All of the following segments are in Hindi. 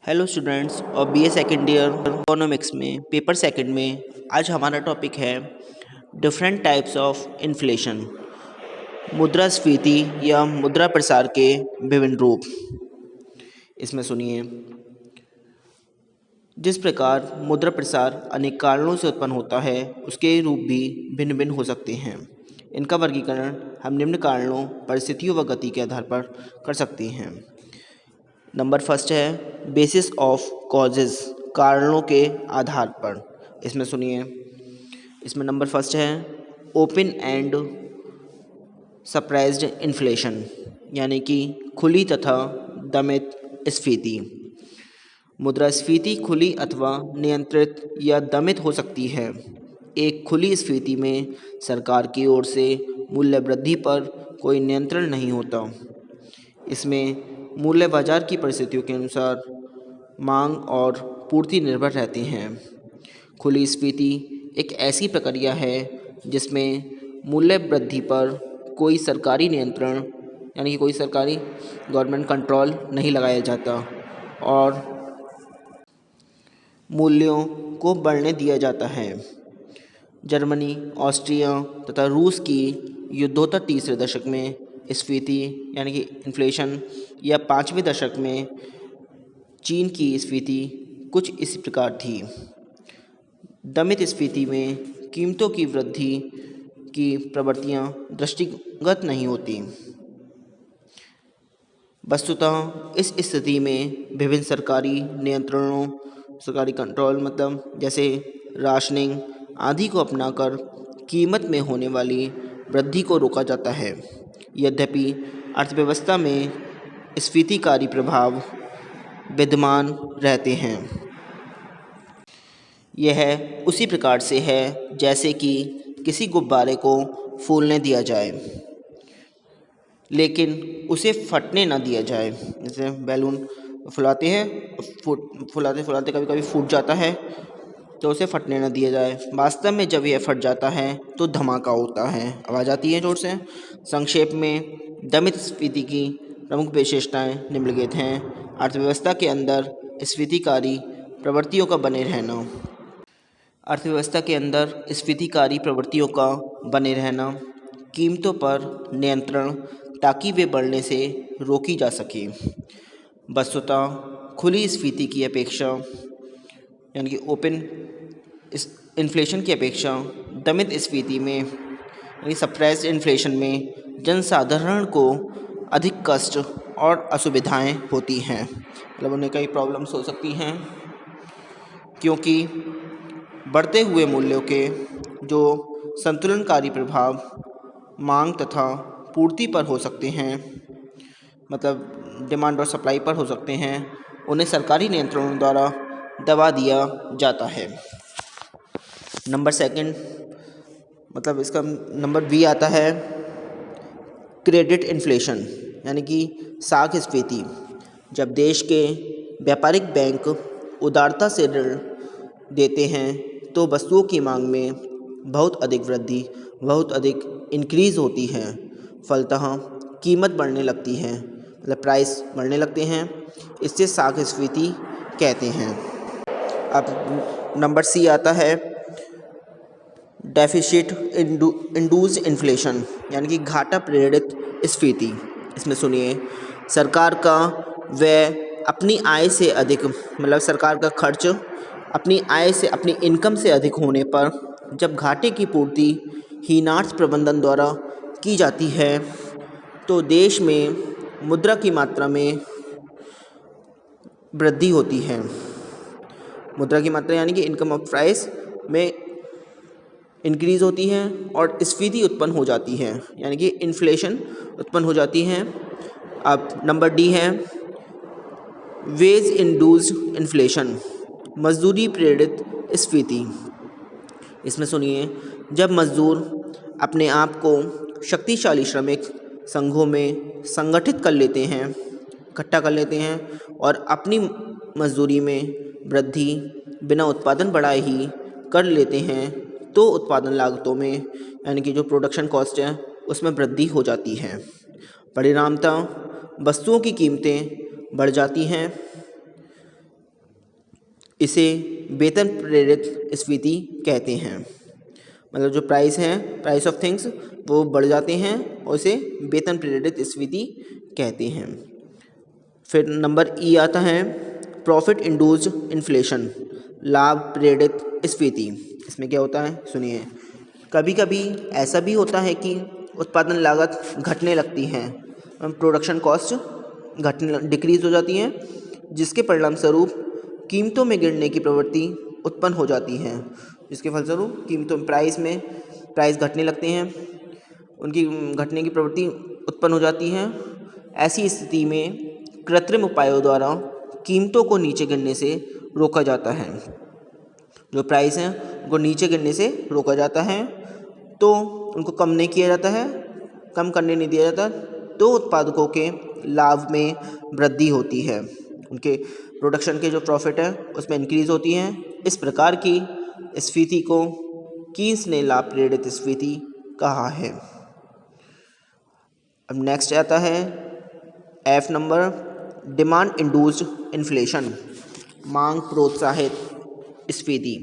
हेलो स्टूडेंट्स और बीए सेकेंड ईयर इकोनॉमिक्स में पेपर सेकंड में आज हमारा टॉपिक है डिफरेंट टाइप्स ऑफ इन्फ्लेशन, मुद्रास्फीति या मुद्रा प्रसार के विभिन्न रूप। इसमें सुनिए, जिस प्रकार मुद्रा प्रसार अनेक कारणों से उत्पन्न होता है उसके रूप भी भिन्न भिन्न हो सकते हैं। इनका वर्गीकरण हम निम्न कारणों, परिस्थितियों व गति के आधार पर कर सकते हैं। नंबर फर्स्ट है बेसिस ऑफ कॉजेज, कारणों के आधार पर। इसमें सुनिए, इसमें नंबर फर्स्ट है ओपन एंड सरप्राइज्ड इन्फ्लेशन, यानी कि खुली तथा दमित स्फीति। मुद्रास्फीति खुली अथवा नियंत्रित या दमित हो सकती है। एक खुली स्फीति में सरकार की ओर से मूल्य वृद्धि पर कोई नियंत्रण नहीं होता। इसमें मूल्य बाजार की परिस्थितियों के अनुसार मांग और पूर्ति निर्भर रहते हैं। खुली स्फीति एक ऐसी प्रक्रिया है जिसमें मूल्य वृद्धि पर कोई सरकारी नियंत्रण, यानी कि कोई सरकारी गवर्नमेंट कंट्रोल नहीं लगाया जाता और मूल्यों को बढ़ने दिया जाता है। जर्मनी, ऑस्ट्रिया तथा रूस की युद्धोत्तर तीसरे दशक में स्फीति यानी कि इन्फ्लेशन या पाँचवें दशक में चीन की स्फीति कुछ इसी प्रकार थी। दमित स्फीति में कीमतों की वृद्धि की प्रवृत्तियां दृष्टिगत नहीं होती। वस्तुतः इस स्थिति में विभिन्न सरकारी नियंत्रणों, सरकारी कंट्रोल जैसे राशनिंग आदि को अपनाकर कीमत में होने वाली वृद्धि को रोका जाता है। यद्यपि अर्थव्यवस्था में स्फीतिकारी प्रभाव विद्यमान रहते हैं। यह उसी प्रकार से है जैसे कि किसी गुब्बारे को फूलने दिया जाए लेकिन उसे फटने ना दिया जाए। जैसे बैलून फुलाते हैं, फुलाते फुलाते कभी कभी फूट जाता है तो उसे फटने ना दिया जाए। वास्तव में जब यह फट जाता है तो धमाका होता है, आवाज़ आती है जोर से। संक्षेप में दमित स्फीति की प्रमुख विशेषताएं निम्नलिखित हैं। अर्थव्यवस्था के अंदर स्फीतिकारी प्रवृत्तियों का बने रहना, अर्थव्यवस्था के अंदर स्फीतिकारी प्रवृत्तियों का बने रहना, कीमतों पर नियंत्रण ताकि वे बढ़ने से रोकी जा सके। वस्तुतः खुली स्फीति की अपेक्षा, यानी कि ओपन इन्फ्लेशन की अपेक्षा दमित स्फीति में यानी सरप्राइज्ड इन्फ्लेशन में जनसाधारण को अधिक कष्ट और असुविधाएं होती हैं। मतलब उन्हें कई प्रॉब्लम्स हो सकती हैं, क्योंकि बढ़ते हुए मूल्यों के जो संतुलनकारी प्रभाव मांग तथा पूर्ति पर हो सकते हैं, मतलब डिमांड और सप्लाई पर हो सकते हैं, उन्हें सरकारी नियंत्रणों द्वारा दबा दिया जाता है। नंबर सेकंड, मतलब इसका नंबर बी आता है क्रेडिट इन्फ्लेशन, यानी कि साख स्फीति। जब देश के व्यापारिक बैंक उदारता से ऋण देते हैं तो वस्तुओं की मांग में बहुत अधिक वृद्धि, बहुत अधिक इंक्रीज़ होती है। फलतः कीमत बढ़ने लगती है, मतलब प्राइस बढ़ने लगते हैं। इससे साख स्फीति कहते हैं। अब नंबर सी आता है डेफिसिट इंड्यूस्ड इन्फ्लेशन, यानी कि घाटा प्रेरित स्फीति। इसमें सुनिए, सरकार का व्यय अपनी आय से अधिक, मतलब सरकार का खर्च अपनी आय से, अपनी इनकम से अधिक होने पर जब घाटे की पूर्ति हीनार्थ प्रबंधन द्वारा की जाती है तो देश में मुद्रा की मात्रा में वृद्धि होती है। मुद्रा की मात्रा यानी कि इनकम ऑफ प्राइस में इंक्रीज़ होती है और स्फीति उत्पन्न हो जाती है, यानी कि इन्फ्लेशन उत्पन्न हो जाती है। अब नंबर डी है वेज इंड्यूस्ड इन्फ्लेशन, मजदूरी प्रेरित स्फीति। इसमें सुनिए, जब मजदूर अपने आप को शक्तिशाली श्रमिक संघों में संगठित कर लेते हैं, इकट्ठा कर लेते हैं और अपनी मजदूरी में वृद्धि बिना उत्पादन बढ़ाए ही कर लेते हैं तो उत्पादन लागतों में, यानी कि जो प्रोडक्शन कॉस्ट है उसमें वृद्धि हो जाती है। परिणामतः वस्तुओं की कीमतें बढ़ जाती हैं इसे वेतन प्रेरित स्फीति कहते हैं। मतलब जो प्राइस हैं, प्राइस ऑफ थिंग्स वो बढ़ जाते हैं और इसे वेतन प्रेरित स्फीति कहते हैं। फिर नंबर ई आता है प्रॉफिट इंड्यूस्ड इन्फ्लेशन, लाभ प्रेरित स्फीति। इसमें क्या होता है सुनिए। कभी कभी ऐसा भी होता है कि उत्पादन लागत घटने लगती है, प्रोडक्शन कॉस्ट घटने डिक्रीज हो जाती है, जिसके परिणाम स्वरूप कीमतों में गिरने की प्रवृत्ति उत्पन्न हो जाती है। जिसके फलस्वरूप कीमतों प्राइस घटने लगते हैं, उनकी घटने की प्रवृत्ति उत्पन्न हो जाती है। ऐसी स्थिति में कृत्रिम उपायों द्वारा कीमतों को नीचे गिरने से रोका जाता है। जो प्राइस हैं उनको नीचे गिरने से रोका जाता है, तो उनको कम नहीं किया जाता है, कम करने नहीं दिया जाता, तो उत्पादकों के लाभ में वृद्धि होती है, उनके प्रोडक्शन के जो प्रॉफिट है उसमें इंक्रीज होती है। इस प्रकार की स्फीति को कीन्स ने लाभ प्रेरित स्फीति कहा है। अब नेक्स्ट आता है F number, demand induced inflation, मांग प्रोत्साहित स्फीति।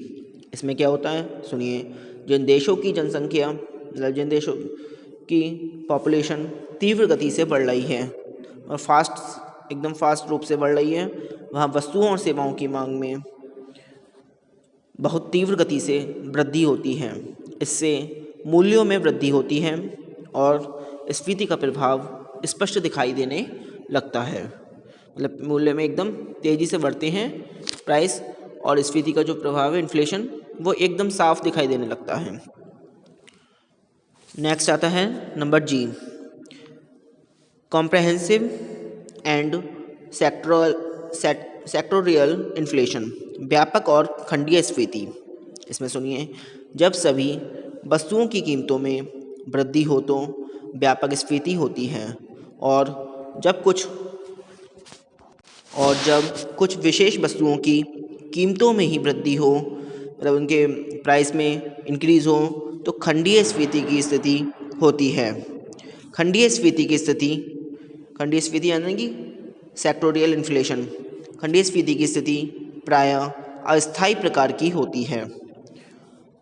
इसमें क्या होता है सुनिए। जिन देशों की जनसंख्या, मतलब जिन देशों की पॉपुलेशन तीव्र गति से बढ़ रही है और एकदम फास्ट रूप से बढ़ रही है, वहाँ वस्तुओं और सेवाओं की मांग में बहुत तीव्र गति से वृद्धि होती है। इससे मूल्यों में वृद्धि होती है और स्फीति का प्रभाव स्पष्ट दिखाई देने लगता है। मतलब मूल्य में एकदम तेज़ी से बढ़ते हैं प्राइस, और स्फीति का जो प्रभाव है इन्फ्लेशन वो एकदम साफ दिखाई देने लगता है। नेक्स्ट आता है number G, comprehensive and sectoral inflation, व्यापक और खंडीय स्फीति। इसमें सुनिए, जब सभी वस्तुओं की कीमतों में वृद्धि हो तो व्यापक स्फीति होती है, और जब कुछ विशेष वस्तुओं की कीमतों में ही वृद्धि हो, मतलब उनके प्राइस में इंक्रीज हो, तो खंडीय स्फीति की स्थिति होती है। खंडीय स्फीति यानी कि सेक्टोरियल इन्फ्लेशन, खंडीय स्फीति की स्थिति प्रायः अस्थायी प्रकार की होती है,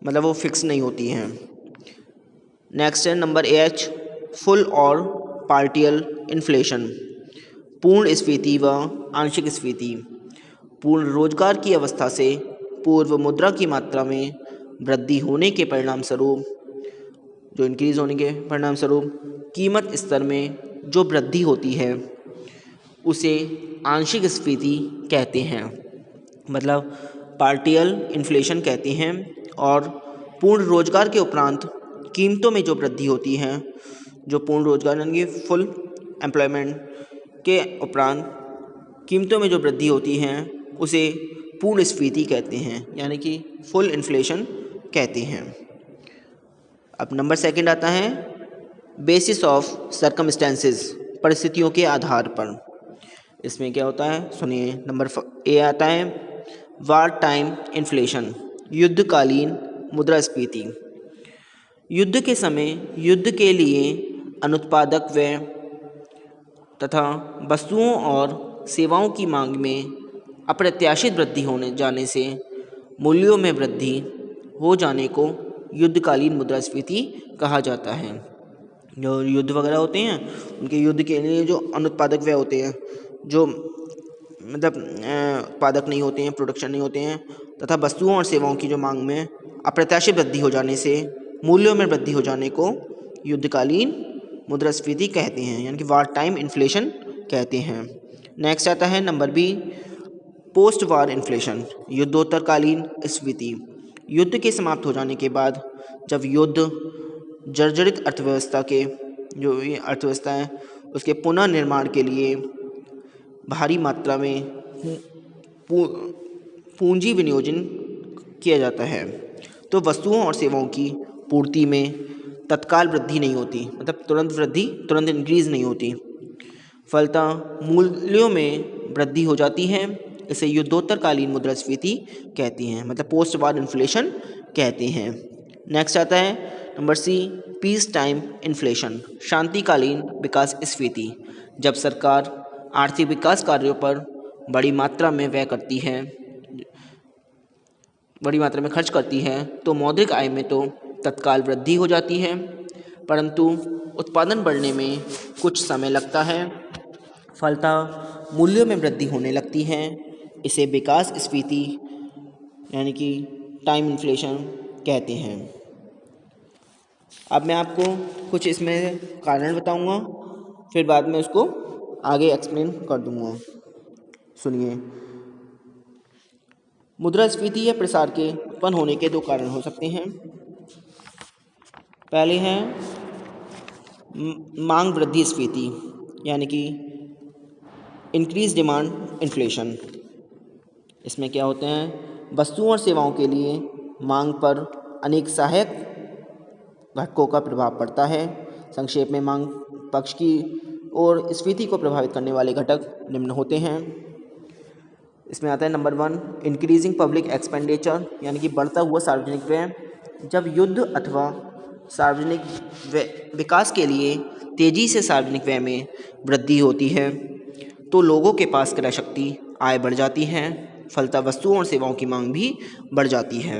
मतलब वो फिक्स नहीं होती है। नेक्स्ट है नंबर एच, फुल और पार्टियल इन्फ्लेशन, पूर्ण स्फीति व आंशिक स्फीति। पूर्ण रोजगार की अवस्था से पूर्व मुद्रा की मात्रा में वृद्धि होने के परिणाम स्वरूप, जो इंक्रीज होने के परिणाम स्वरूप कीमत स्तर में जो वृद्धि होती है उसे आंशिक स्फीति कहते हैं, मतलब पार्टियल इन्फ्लेशन कहते हैं। और पूर्ण रोजगार के उपरांत कीमतों में जो वृद्धि होती है, जो पूर्ण रोजगार यानी कि फुल एम्प्लॉयमेंट के उपरांत कीमतों में जो वृद्धि होती है उसे पूर्ण स्फीति कहते हैं, यानी कि फुल इन्फ्लेशन कहते हैं। अब नंबर सेकंड आता है बेसिस ऑफ सर्कमस्टेंसेस, परिस्थितियों के आधार पर। इसमें क्या होता है सुनिए। नंबर ए आता है वार टाइम इन्फ्लेशन, युद्धकालीन मुद्रास्फीति। युद्ध के समय युद्ध के लिए अनुत्पादक व्यय तथा वस्तुओं और सेवाओं की मांग में अप्रत्याशित वृद्धि होने जाने से मूल्यों में वृद्धि हो जाने को युद्धकालीन मुद्रास्फीति कहा जाता है। जो युद्ध वगैरह होते हैं उनके युद्ध के लिए जो अनुत्पादक व्यय होते हैं, जो मतलब उत्पादक नहीं होते हैं, प्रोडक्शन नहीं होते हैं, तथा वस्तुओं और सेवाओं की जो मांग में अप्रत्याशित वृद्धि हो जाने से मूल्यों में वृद्धि हो जाने को युद्धकालीन मुद्रास्फीति कहते हैं, यानी कि वार टाइम इन्फ्लेशन कहते हैं। नेक्स्ट आता है नंबर बी, पोस्ट वार इन्फ्लेशन, युद्धोत्तरकालीन स्फीति। युद्ध के समाप्त हो जाने के बाद जब युद्ध जर्जरित अर्थव्यवस्था के जो ये अर्थव्यवस्था है उसके पुनर्निर्माण के लिए भारी मात्रा में पूंजी विनियोजन किया जाता है, तो वस्तुओं और सेवाओं की पूर्ति में तत्काल वृद्धि नहीं होती, मतलब तुरंत इंक्रीज नहीं होती, फलतः मूल्यों में वृद्धि हो जाती है। इसे युद्धोत्तरकालीन मुद्रास्फीति कहती हैं, मतलब पोस्ट वार इन्फ्लेशन कहते हैं। नेक्स्ट आता है number C, peace time inflation, शांतिकालीन विकास स्फीति। जब सरकार आर्थिक विकास कार्यों पर बड़ी मात्रा में व्यय करती है, बड़ी मात्रा में खर्च करती है तो मौद्रिक आय में तो तत्काल वृद्धि हो जाती है, परंतु उत्पादन बढ़ने में कुछ समय लगता है। फलतः मूल्यों में वृद्धि होने लगती है। इसे विकास स्फीति यानी कि टाइम इन्फ्लेशन कहते हैं। अब मैं आपको कुछ इसमें कारण बताऊंगा, फिर बाद में उसको आगे एक्सप्लेन कर दूंगा। सुनिए। मुद्रास्फीति या प्रसार के उत्पन्न होने के दो कारण हो सकते हैं। पहले हैं मांग वृद्धि स्फीति यानी कि इंक्रीज डिमांड इन्फ्लेशन। इसमें क्या होते हैं, वस्तुओं और सेवाओं के लिए मांग पर अनेक सहायक घटकों का प्रभाव पड़ता है। संक्षेप में मांग पक्ष की और स्फीति को प्रभावित करने वाले घटक निम्न होते हैं। इसमें आता है नंबर 1 इंक्रीजिंग पब्लिक एक्सपेंडिचर यानी कि बढ़ता हुआ सार्वजनिक व्यय। जब युद्ध अथवा सार्वजनिक विकास के लिए तेजी से सार्वजनिक व्यय में वृद्धि होती है तो लोगों के पास क्रय शक्ति, आय बढ़ जाती है। फलतः वस्तुओं और सेवाओं की मांग भी बढ़ जाती है।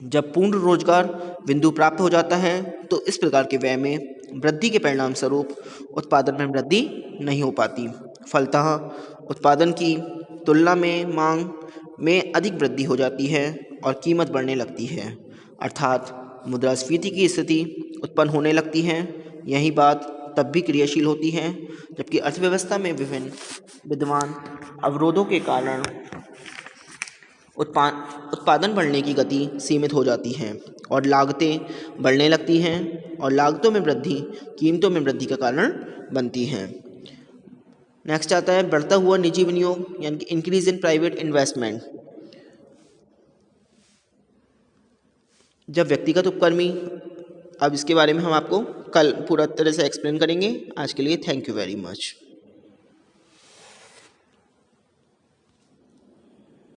जब पूर्ण रोजगार बिंदु प्राप्त हो जाता है तो इस प्रकार के व्यय में वृद्धि के परिणाम स्वरूप उत्पादन में वृद्धि नहीं हो पाती। फलतः उत्पादन की तुलना में मांग में अधिक वृद्धि हो जाती है और कीमत बढ़ने लगती है, अर्थात मुद्रास्फीति की स्थिति उत्पन्न होने लगती है। यही बात तब भी क्रियाशील होती है जबकि अर्थव्यवस्था में विभिन्न विद्यमान अवरोधों के कारण उत्पादन बढ़ने की गति सीमित हो जाती है और लागतें बढ़ने लगती हैं और लागतों में वृद्धि कीमतों में वृद्धि का कारण बनती हैं। नेक्स्ट आता है बढ़ता हुआ निजी विनियोग यानी कि इंक्रीज इन प्राइवेट इन्वेस्टमेंट। जब व्यक्तिगत उपक्रमी, अब इसके बारे में हम आपको कल पूरा तरह से एक्सप्लेन करेंगे। आज के लिए थैंक यू वेरी मच।